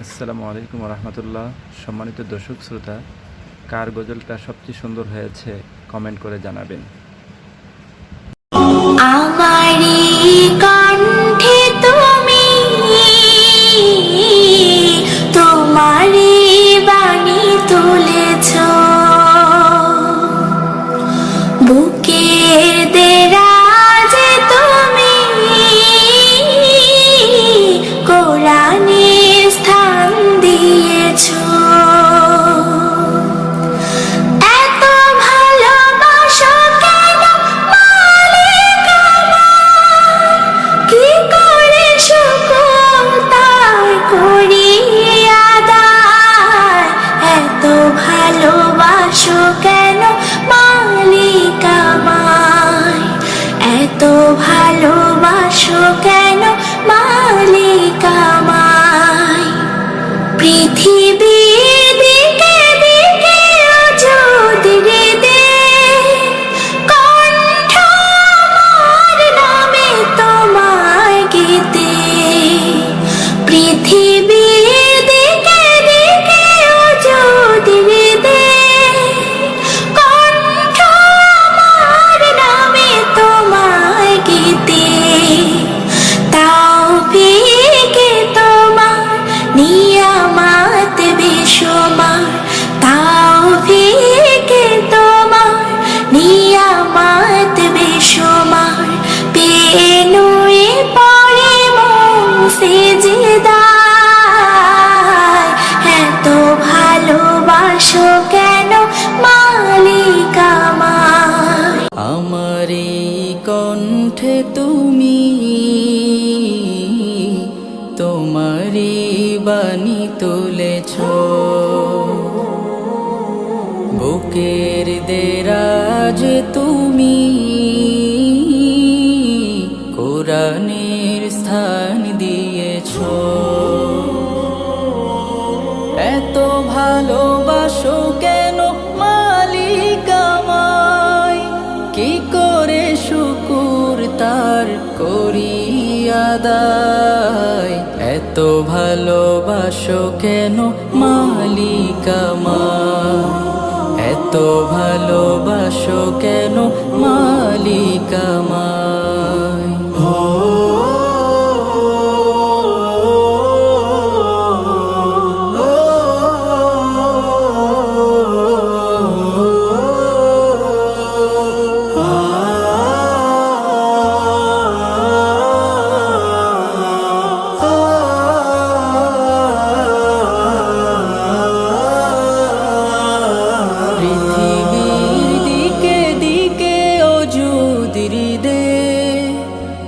আসসালামু আলাইকুম রহমতুল্লাহ। সম্মানিত দর্শক শ্রোতা, কার গজলটা সবচেয়ে সুন্দর হয়েছে কমেন্ট করে জানাবেন। আমারি কণ্ঠে তুমি তোমারি বাণী তুলেছ, বুকের দেরাজে তুমি কোরআনের স্থান দিয়েছ। এত ভালোবাসো কেন মালিক আমার, কি করে শুকর তার করি আদায়। এত ভালোবাসো কেন মালিক আমায়, এত ভালোবাসো কেন মালিক আমায়। পৃথিবীর দিকে দিকে যদি দে কণ্ঠ আমার নামে তোমায় গীতে। পৃথিবীর দিকে দিকে যদি দে কণ্ঠ আমার নামে তোমায় গীতে। তাওফীকে তোমার নিয়ামত বেশুমার, তাওফীকে তোমার নিয়ামত বেশুমার। পেয়ে নুয়ে পড়ে মন সিজদায়, এত ভালোবাসো কেন মালিক আমায়। আমারি কণ্ঠে তুমি তোমারি বাণী তুলেছ, বুকের দেরাজ তুমি কোরআনের স্থান দিয়েছ। এত ভালোবাসো কেন মালিক আমায়, কি করে শুকুর তার করি আদায়। এত ভালোবাসো কেন মালিক আমায়, এত ভালোবাসো কেন মালিক আমায়। পৃথিবীর দিকে দিকে অযুদির দে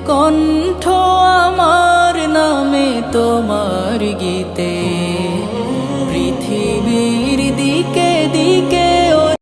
কণ্ঠ আমার নামে তোমার গীতে।